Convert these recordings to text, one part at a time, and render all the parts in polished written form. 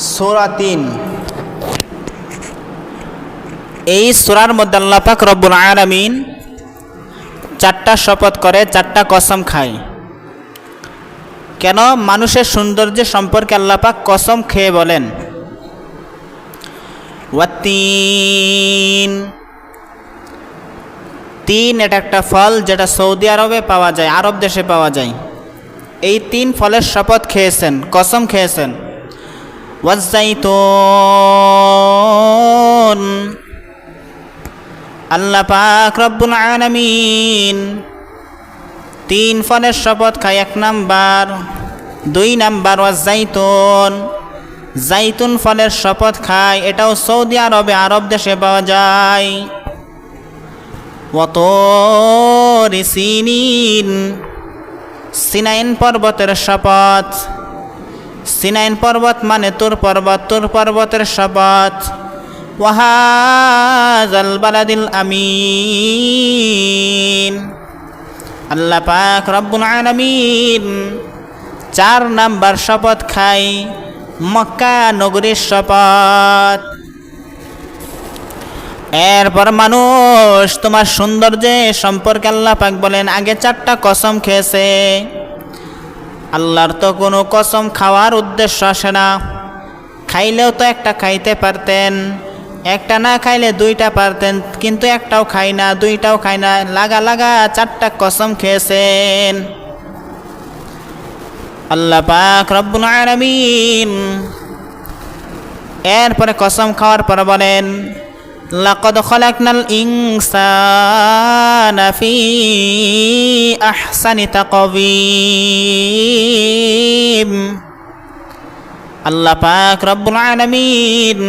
সূরা ৩। এই সূরার মধ্যে আল্লাহ পাক রব্বুল আলামিন চারটা শপথ করে, চারটা কসম খায়। কেন? মানুষের সৌন্দর্য সম্পর্কে আল্লাহ পাক কসম খেয়ে বলেন ওয়াত্তিন। তিন এটা একটা ফল যেটা সৌদি আরবে পাওয়া যায়, আরব দেশে পাওয়া যায়। এই তিন ফলের শপথ খেয়েছেন, কসম খেয়েছেন। ওয়াজ্জাইতুন, আল্লাহ পাক রব্বুল আলামিন তিন ফলের শপথ খায়। ১ নাম্বার। ২ নাম্বার ওয়াজ্জাইতুন, জাইতুন ফলের শপথ খায়, এটাও সৌদি আরবে, আরব দেশে পাওয়া যায়। ওয়াতুরি সিনিন, সিনাইন পর্বতের শপথ। সিনাইন পর্বত মানে তুর পর্বত, তুর পর্বতের শপথ। ওয়াহাযাল বালাদিল আমিন, আল্লাহ পাক রব্বুল আলামিন ৪ নাম্বার শপথ খাই, মক্কা নগরীর শপথ। এরপর মানুষ তোমার সৌন্দর্যে সম্পর্কে আল্লাহ পাক বলেন আগে ৪টা কসম খেয়েছে। আল্লাহর তো কোনো কসম খাওয়ার উদ্দেশ্য আসে না। খাইলেও তো একটা খাইতে পারতেন, একটা না খাইলে ২টা পারতেন, কিন্তু একটাও খাই না, ২টাও খাই না, লাগা লাগা ৪টা কসম খেয়েছেন। আল্লাহ পাক রব্বুল আলামিন এরপরে কসম খাওয়ার পর বলেন লাকাদ খালাকনাল ইনসানা ফি আহসানি তাকওয়িম। আল্লাহ পাক রব্বুল আলামিন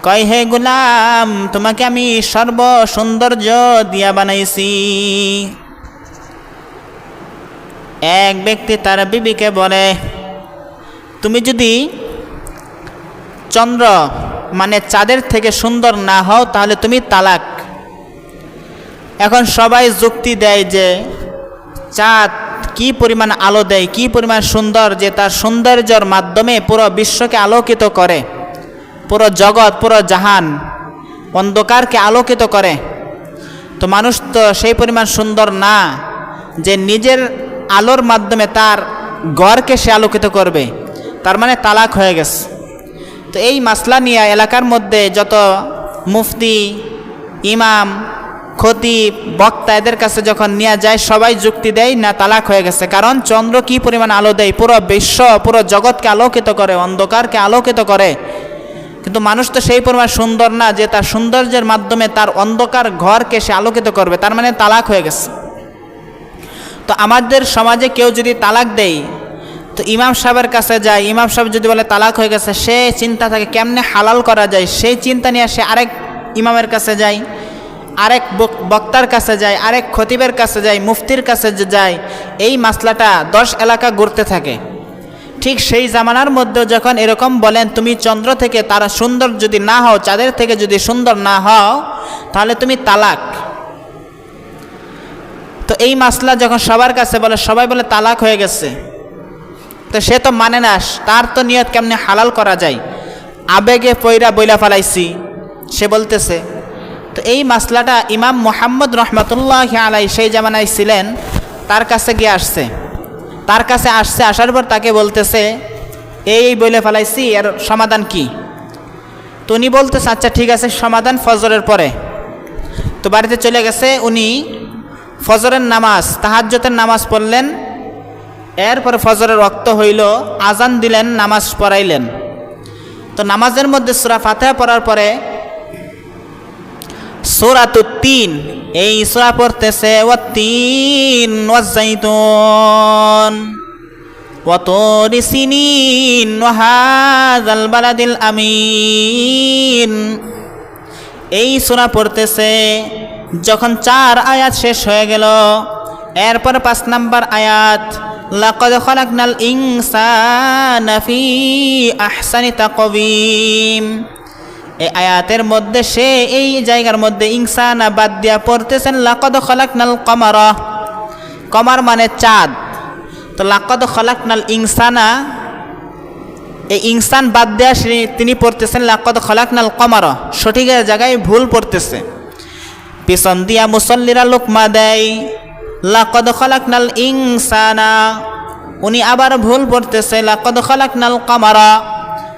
কয়, হে গোলাম, তোমাকে আমি সর্ব সৌন্দর্য দিয়া বানাইছি। এক ব্যক্তি তার বিবিকে বলে, তুমি যদি চন্দ্র মানে চাঁদের থেকে সুন্দর না হও তাহলে তুমি তালাক। এখন সবাই যুক্তি দেয় যে চাঁদ কি পরিমাণ আলো দেয়, কি পরিমাণ সুন্দর, যে তার সৌন্দর্যের মাধ্যমে পুরো বিশ্বকে আলোকিত করে, পুরো জগৎ, পুরো জাহান, অন্ধকারকে আলোকিত করে। তো মানুষ তো সেই পরিমাণ সুন্দর না যে নিজের আলোর মাধ্যমে তার ঘরকে সে আলোকিত করবে, তার মানে তালাক হয়ে গেছে। তো এই মাসলা নিয়ে এলাকার মধ্যে যত মুফতি, ইমাম, খতিব, বক্তা এদের কাছে যখন নিয়ে যায় সবাই যুক্তি দেয় না তালাক হয়ে গেছে। কারণ চন্দ্র কি পরিমাণ আলো দেয়, পুরো বিশ্ব, পুরো জগৎকে আলোকিত করে, অন্ধকারকে আলোকিত করে। কিন্তু মানুষ তো সেই পরিমাণ সুন্দর না যে তার সৌন্দর্যের মাধ্যমে তার অন্ধকার ঘরকে সে আলোকিত করবে, তার মানে তালাক হয়ে গেছে। তো আমাদের সমাজে কেউ যদি তালাক দেয় তো ইমাম সাহেবের কাছে যায়, ইমাম সাহেব যদি বলে তালাক হয়ে গেছে, সে চিন্তা থাকে কেমনে হালাল করা যায়, সেই চিন্তা নিয়ে সে আরেক ইমামের কাছে যায়, আরেক বক্তার কাছে যায়, আরেক খতিবের কাছে যায়, মুফতির কাছে যায়। এই মাসলাটা 10 এলাকা ঘুরতে থাকে। ঠিক সেই জামানার মধ্যেও যখন এরকম বলেন তুমি চন্দ্র থেকে তারা সুন্দর যদি না হও, চাঁদের থেকে যদি সুন্দর না হও তাহলে তুমি তালাক। তো এই মাসলা যখন সবার কাছে বলে, সবাই বলে তালাক হয়ে গেছে, তো সে তো মানে না, তার তো নিয়ত কেমনে হালাল করা যায়, আবেগে পয়রা বইলা ফালাইছি সে বলতেছে। তো এই মাসলাটা ইমাম মুহাম্মদ রহমতুল্লাহ আলাই সেই জামানায় ছিলেন, তার কাছে গিয়ে আসছে। তার কাছে আসছে, আসার পর তাকে বলতেছে এই বলে ফেলাইছি, এর সমাধান কি? তো উনি বলতেছে আচ্ছা ঠিক আছে, সমাধান ফজরের পরে। তো বাড়িতে চলে গেছে, উনি ফজরের নামাজ, তাহাজ্জুদের নামাজ পড়লেন। এরপরে ফজরের ওয়াক্ত হইল, আজান দিলেন, নামাজ পড়াইলেন। তো নামাজের মধ্যে সূরা ফাতিহা পড়ার পরে সূরাতুত তিন, এই সূরা পড়তেছে ওয়াত্তিন ওয়াজ্জাইতুন ওয়াতুরি সিনিন ওয়াহাযাল বালাদিল আমিন। এই সূরা পড়তেছে। যখন 4 আয়াত শেষ হয়ে গেল, এরপর 5 নাম্বার আয়াত লাকাদ খালাকনাল ইনসানা ফি আহসানি তাকওয়িম। এই আয়াতের মধ্যে সে এই জায়গার মধ্যে ইনসানা বাদ দিয়া পড়তেছেন লাকাদ খালাকনাল কমারা। কমার মানে চাঁদ। তো লাকাদ খালাকনাল ইনসানা এই ইনসান বাদ দেয়া তিনি পড়তেছেন লাকাদ খলাকনাল কমারা, সঠিক জায়গায় ভুল পড়তেছে। পিছন দিয়া মুসল্লিরা লোকমা দেয় লাকাদ খলাকনাল ইনসানা, উনি আবার ভুল পড়তেছে লাকাদ খলাকনাল কমারা।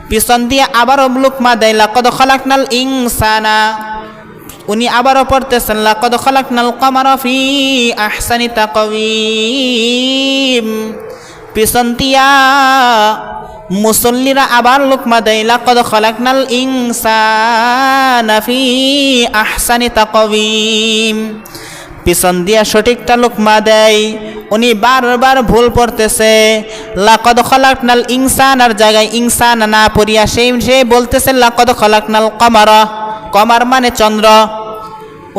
পিছন দিয়ে আবারও লোকমা দেয় লাকাদ খলাকনাল ইনসানা, উনি আবারও পড়তেছেন লাকাদ খলাকনাল কমারা ফি আহসানি তাকওয়িম। পিছন দিয়া মুসল্লিরা আবার লোকমা দেয় লাকাদ খলাকনাল ইনসানা ফি আহসানি তাকওয়িম। পিছন দিয়া সঠিকটা লোকমা দেয়, উনি বারবার ভুল পড়তেছে লাকাদ খলাকনাল ইনসানার জায়গায় ইনসান না পড়িয়া সে বলতেছে লাকাদ খলাকনাল কমারা, কমার মানে চন্দ্র।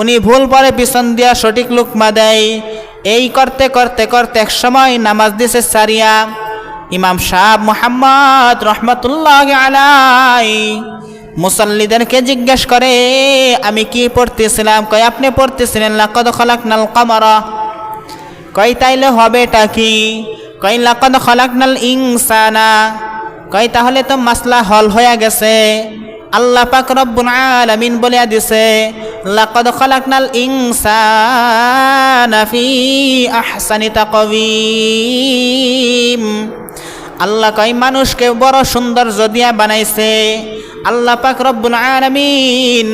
উনি ভুল পড়ে পিছন দিয়া সঠিক লোকমা দেয়। এই করতে করতে করতে এক সময় নামাজ দিছে সারিয়া। ইমাম সাহেব মুহাম্মদ রহমতুল্লাহ আলাই মুসল্লিদেরকে জিজ্ঞেস করে আমি কি পড়তেছিলাম? কয় আপনি পড়তেছিলেন লাকাদ খলাকনাল কমারা। কয় তাইলে হবেটা কি? কয় লাকাদ খলাকনাল ইনসানা। কয় তাহলে তো মাসলা হল হয়ে গেছে। আল্লাহ পাক রব্বুল আলামিন বলে দিছে লাকাদ খলাকনাল ইনসানা ফি আহসানি তাকওয়িম। আল্লাহ কয় মানুষকে বড় সৌন্দর্য দিয়া বানাইছে। আল্লাহ পাক রব্বুল আলামিন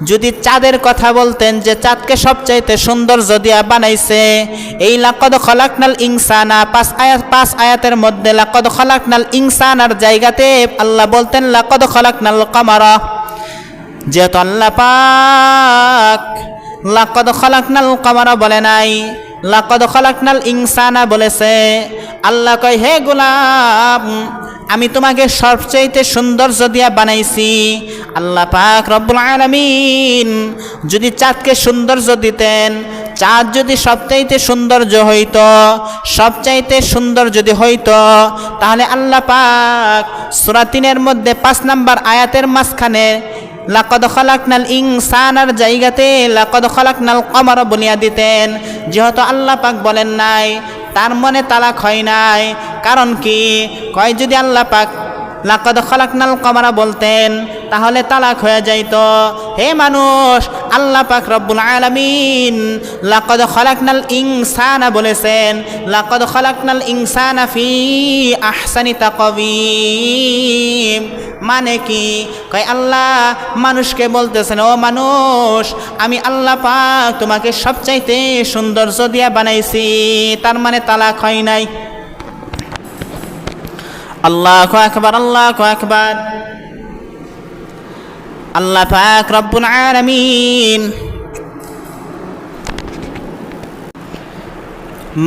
যদি চাঁদের কথা বলতেন যে চাঁদকে সবচাইতে সৌন্দর্য দিয়া বানাইছে, এই লাকাদ খলাকনাল ইনসানা পাঁচ আয়াতের মধ্যে লাকাদ খলাকনাল ইনসানার জায়গাতে আল্লাহ বলতেন লাকাদ খলাকনাল কমারা। যেহেতু আল্লাহ পাক লাকাদ খলাকনাল কমারা বলে নাই, লাকাদ খলাকনাল ইনসানা বলেছে। আল্লাহ কয় হে গোলাম আমি তোমাকে সবচাইতে সৌন্দর্য দিয়া বানাইছি। আল্লাহ পাক রব্বুল আলামিন যদি চাঁদকে সৌন্দর্য দিতেন, চাঁদ যদি সবচাইতে সৌন্দর্য হইতো, সবচাইতে সুন্দর যদি হইতো, তাহলে আল্লাহ পাক সূরা ৩-এর মধ্যে ৫ নম্বর আয়াতের মাঝখানে লাকাদ খলাকনাল ইনসানার জায়গাতে লাকাদ খলাকনাল কমারা বলিয়া দিতেন। যেহেতু আল্লাহ পাক বলেন নাই, তার মনে তালাক হয় নাই। কারণ কি? কয় যদি আল্লাহ পাক লাকাদ খলাকনাল কমারা বলতেন তাহলে তালাক হয়ে যাইত। হে মানুষ, আল্লাহ পাক রব্বুল আলামিন লাকাদ খলাকনাল ইনসানা বলেছেন লাকাদ খলাকনাল ইনসানা ফি আহসানি তাকওয়িম। মানে কি? কয় আল্লাহ মানুষকে বলতেছেন ও মানুষ আমি আল্লাহ পাক তোমাকে সবচাইতে সৌন্দর্য দিয়া বানাইছি, তার মানে তালাক হয় নাই। আল্লাহু আকবার, আল্লাহু আকবার। আল্লাহ পাক রব্বুল আলামিন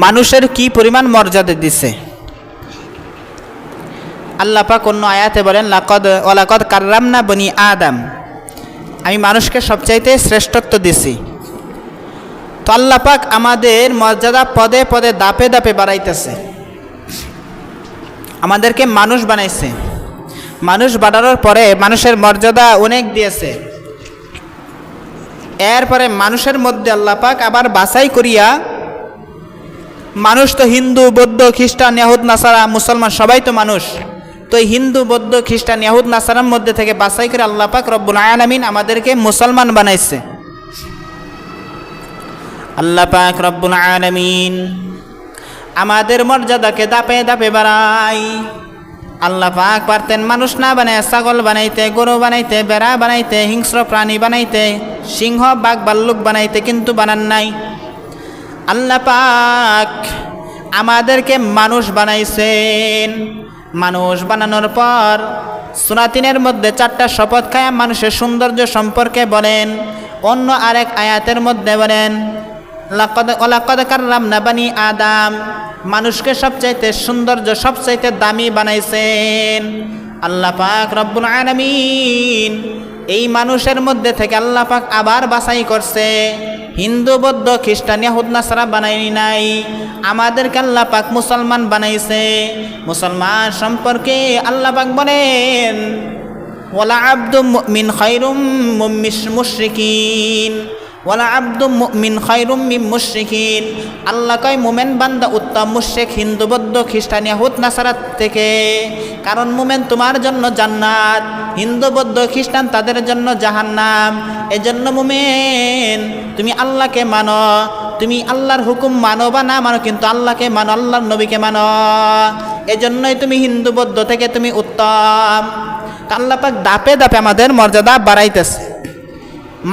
মানুষের কি পরিমাণ মর্যাদা দিছে। আল্লাহ পাক অন্য আয়াতে বলেন লাকাদ কাররামনা বনি আদম, আমি মানুষকে সবচাইতে শ্রেষ্ঠত্ব দিছি। তো আল্লাহ পাক আমাদের মর্যাদা পদে পদে দাপে দাপে বাড়াইতেছে। আমাদেরকে মানুষ বানাইছে, মানুষ বানানোর পরে মানুষের মর্যাদা অনেক দিয়েছে। এরপরে মানুষের মধ্যে আল্লাহ পাক আবার বাছাই করিয়া, মানুষ তো হিন্দু বৌদ্ধ খ্রিস্টান ইয়াহুদ নাসারা মুসলমান সবাই তো মানুষ, তো হিন্দু বৌদ্ধ খ্রিস্টান ইয়াহুদ নাসারার মধ্যে থেকে বাছাই করে আল্লাহ পাক রব্বুল আলামিন আমাদেরকে মুসলমান বানাইছে। আল্লাহ পাক রব্বুল আলামিন আমাদের মর্যাদাকে দাপে দাপে বাড়াই। আল্লাহ পাক পারতেন মানুষ না বানায় ছাগল বানাইতে, গরু বানাইতে, বেড়া বানাইতে, হিংস্র প্রাণী বানাইতে, সিংহ বাঘ ভাল্লুক বানাইতে, কিন্তু বানান নাই। আল্লাহ পাক আমাদেরকে মানুষ বানাইছেন। মানুষ বানানোর পর সূরা ৩-এর মধ্যে 4টা শপথ খায়া মানুষের সৌন্দর্য সম্পর্কে বলেন। অন্য আরেক আয়াতের মধ্যে বলেন লাকাদ কাররামনা বনি আদম, মানুষকে সবচাইতে সৌন্দর্য সবচাইতে দামি বানাইছেন। আল্লাহ পাক রব্বুল আলামিন এই মানুষের মধ্যে থেকে আল্লাহ পাক আবার বাছাই করছে। হিন্দু বৌদ্ধ খ্রিস্টান ইয়াহুদ নাসারা বানাই নাই, আমাদেরকে আল্লাহ পাক মুসলমান বানাইছে। মুসলমান সম্পর্কে আল্লাহ পাক বলেন ওয়ালা আব্দু মুমিন খায়রুম মিন মুশরিকিন, ওয়ালা আব্দু মুমিন খায়রুম মিন মুশরিকিন, আল্লাহ কয় মুমেন বান্দা উত্তম মুশরিক হিন্দু বৌদ্ধ খ্রিস্টান ইয়াহুদ নাসারাত থেকে। কারণ মুমেন তোমার জন্য জান্নাত, হিন্দু বৌদ্ধ খ্রিস্টান তাদের জন্য জাহান্নাম। এজন্য মুমেন তুমি আল্লাহকে মানো, তুমি আল্লাহর হুকুম মানো বা না মানো, কিন্তু আল্লাহকে মানো, আল্লাহর নবীকে মানো। এজন্যই তুমি হিন্দু বৌদ্ধ থেকে তুমি উত্তম। আল্লাহ পাক দাপে দাপে আমাদের মর্যাদা বাড়াইতেছে।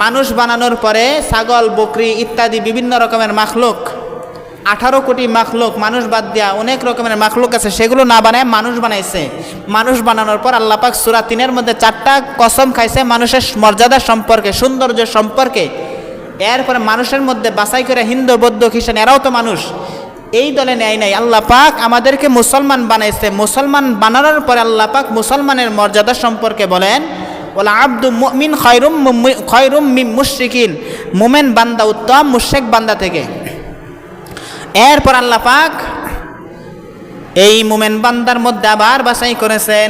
মানুষ বানানোর পরে ছাগল বকরি ইত্যাদি বিভিন্ন রকমের মাখলুক, 18 কোটি মাখলুক, মানুষ বাদ দিয়া অনেক রকমের মাখলুক আছে, সেগুলো না বানায় মানুষ বানাইছে। মানুষ বানানোর পর আল্লাহ পাক সূরা 3-এর মধ্যে 4টা কসম খাইছে মানুষের মর্যাদা সম্পর্কে, সৌন্দর্য সম্পর্কে। এরপরে মানুষের মধ্যে বাছাই করে হিন্দু বৌদ্ধ খ্রিস্টান এরাও তো মানুষ, এই দলে নেয় নাই। আল্লাহ পাক আমাদেরকে মুসলমান বানাইছে। মুসলমান বানানোর পরে আল্লাহ পাক মুসলমানের মর্যাদা সম্পর্কে বলেন, ওয়ালা আব্দু মুমিন খায়রুম মিন মুশরিকিন, মুমিন বান্দা উত্তম মুশরিক বান্দা থেকে। এরপর আল্লাহ পাক এই মুমিন বান্দার মধ্যে আবার বাছাই করেছেন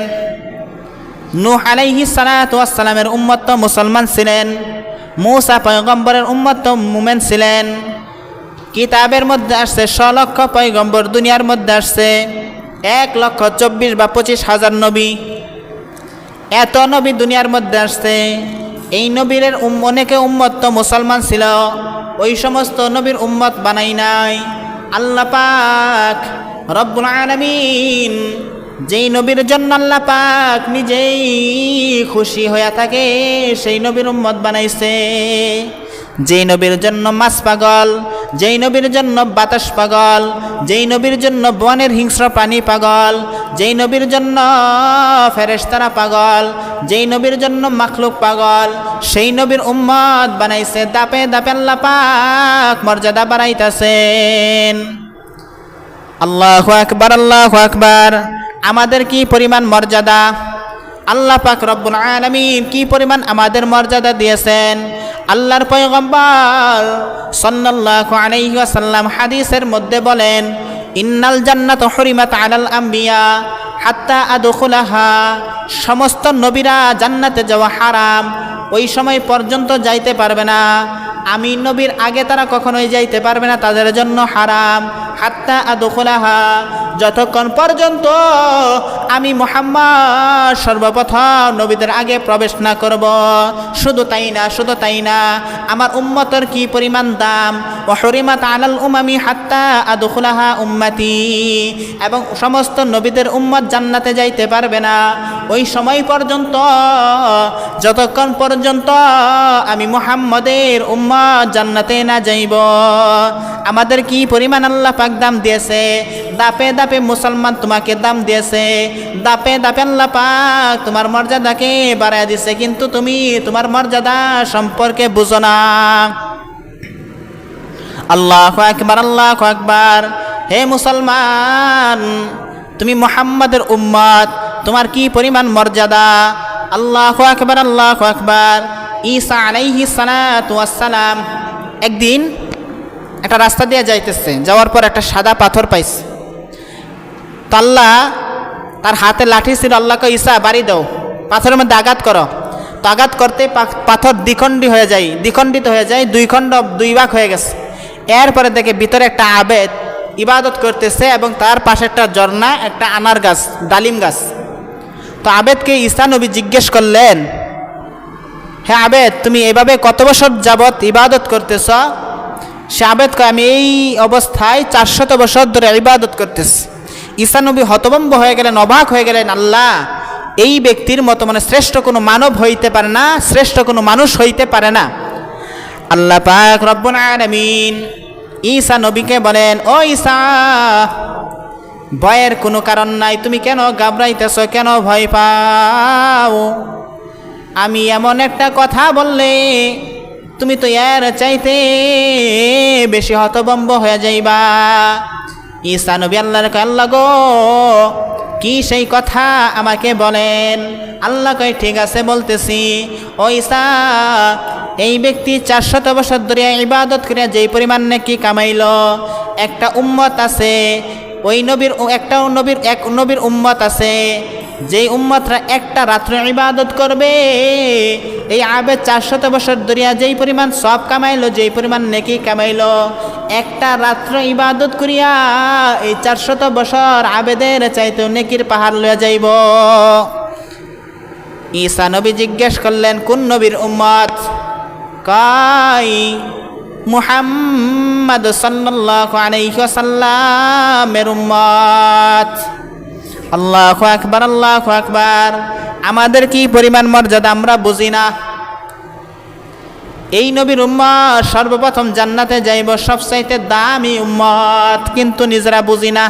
নূহ আলাইহিস সালাতু ওয়াস সালামের উম্মত তো মুসলমান ছিলেন, মূসা পয়গম্বরের উম্মত তো মুমিন ছিলেন। কিতাবের মধ্যে আসছে 100 লক্ষ পয়গম্বর, দুনিয়ার মধ্যে আসছে 1,24,000 বা 25,000 নবী। এত নবী দুনিয়ার মধ্যে আসছে, এই নবীর অনেকে উম্মত তো মুসলমান ছিল, ওই সমস্ত নবীর উম্মত বানাই নাই। আল্লাহ পাক রব্বুল আলামিন যেই নবীর জন্য আল্লাহ পাক নিজেই খুশি হয়ে থাকে সেই নবীর উম্মত বানাইছে। যেই নবীর জন্য মাছ পাগল, যেই নবীর জন্য বাতাস পাগল, যেই নবীর জন্য বনের হিংস্র প্রাণী পাগল, যেই নবীর জন্য ফেরেশতারা পাগল, যেই নবীর জন্য মাখলুক পাগল, সেই নবীর উম্মত বানাইছে। দাপে দাপে আল্লাহ পাক মর্যাদা বাড়াইতাছেন। আল্লাহু আকবার, আল্লাহু আকবার। আমাদের কি পরিমাণ মর্যাদা, আল্লাহ পাক রব্বুল আলামিন কি পরিমাণ আমাদের মর্যাদা দিয়েছেন। আল্লাহর পয়গম্বর সাল্লাল্লাহু আলাইহি ওয়াসাল্লাম হাদিসের মধ্যে বলেন, ইন্নাল জান্নাত হুরিমাত আলাল আম্বিয়া হাত্তা আদখুলাহা, সমস্ত নবীরা জান্নাতে যাওয়া হারাম, ওই সময় পর্যন্ত যাইতে পারবে না। আমি নবীর আগে তারা কখনোই যাইতে পারবে না, তাদের জন্য হারাম। হাত্তা আদখুলাহা, যতক্ষণ পর্যন্ত আমি মুহাম্মদ সর্বপ্রথম নবীদের আগে প্রবেশ না করব। শুধু তাই না, শুধু তাই না, আমার উম্মতের কি পরিমাণ দাম। ওয়া হুরিমাত আলাল উমামি হাত্তা আদখুলাহা উম্মতি, এবং সমস্ত নবীদের উম্মত জান্নাতে যাইতে পারবে না ওই সময় পর্যন্ত, যতক্ষণ পর্যন্ত আমি মুহাম্মদের উম্মত জান্নাতে না যাইব। আমাদের কি পরিমাণ আল্লাহ পাক দাম দিয়েছে। দাপে দাপে মুসলমান তোমাকে দাম দিয়েছে, দাপে দাপে আল্লাহ পাক তোমার মর্যাদাকে বাড়ায় দিয়েছে, কিন্তু তুমি তোমার মর্যাদা সম্পর্কে বুঝো না। আল্লাহু আকবার, আল্লাহু আকবার। হে মুসলমান, তুমি মুহাম্মাদের উম্মত, তোমার কি পরিমাণ মর্যাদা। আল্লাহু আকবার, আল্লাহু আকবার। ঈসা আলাইহিস সালাতু ওয়াস সালাম একদিন একটা রাস্তা দিয়ে যাইতেছে, যাওয়ার পর একটা সাদা পাথর পাইছে। তো আল্লাহ তার হাতে লাঠি ছিল, আল্লাহকে ঈসা বাড়ি দাও, পাথরের মধ্যে আঘাত করো। তো আঘাত করতে পাথর দ্বিখণ্ডিত হয়ে যায়, 2 খণ্ড 2 ভাগ হয়ে গেছে। এরপরে দেখে ভিতরে একটা আবেদ ইবাদত করতেছে, এবং তার পাশে একটা ঝর্ণা, একটা আনার গাছ, ডালিম গাছ। তো আবেদকে ঈসা নবী জিজ্ঞেস করলেন, হে আবেদ, তুমি এভাবে কত বছর যাবৎ ইবাদত করতেছ? সে আবেদ কয়, আমি এই অবস্থায় 400 বছর ধরে ইবাদত করতেছি। ঈসা নবী হতভম্ব হয়ে গেলেন, অবাক হয়ে গেলেন। আল্লাহ, এই ব্যক্তির মতো মানে শ্রেষ্ঠ কোনো মানব হইতে পারে না, শ্রেষ্ঠ কোনো মানুষ হইতে পারে না। আল্লাহ পাক রব্বুল আলামিন ঈসা নবীকে বলেন, ও ঈসা, ভয়ের কোনো কারণ নাই, তুমি কেন ঘাবড়াইতেছ, কেন ভয় পাও? আমি এমন একটা কথা বললে তুমি তো এর চাইতে বেশি হতভম্ব হয়ে যাইবা। ঈসা নবী আল্লাহর কয়, আল্লাহ গো, কি সেই কথা আমাকে বলেন। আল্লাহ কয়, ঠিক আছে বলতেছি। ও ঈসা, এই ব্যক্তি 400 বছর ধরে ইবাদত করে যেই পরিমাণ নেকি কামাইল, একটা উম্মত আছে, ওই নবীর এক নবীর উম্মত আছে, যেই উম্মতরা একটা রাত্রে ইবাদত করবে, এই আবেদ 400 বছর ধরিয়া যেই পরিমাণ সব কামাইলো, যেই পরিমাণ নেকি কামাইলো, একটা রাত্র ইবাদত করিয়া এই 400 বছর আবেদের চাইতে নেকির পাহাড় লইয়া যাইব। ঈসা নবী জিজ্ঞেস করলেন, কোন নবীর উম্মত? কয় মুহাম্মদ সাল্লাল্লাহু আলাইহি ওয়াসাল্লামের উম্মত। আল্লাহু আকবার, আল্লাহু আকবার। আমাদের কি পরিমাণ মর্যাদা আমরা বুঝি না। এই নবীর উম্মত সর্বপ্রথম জান্নাতে যাইব, সবচাইতে দামি উম্মত, কিন্তু নিজেরা বুঝি না।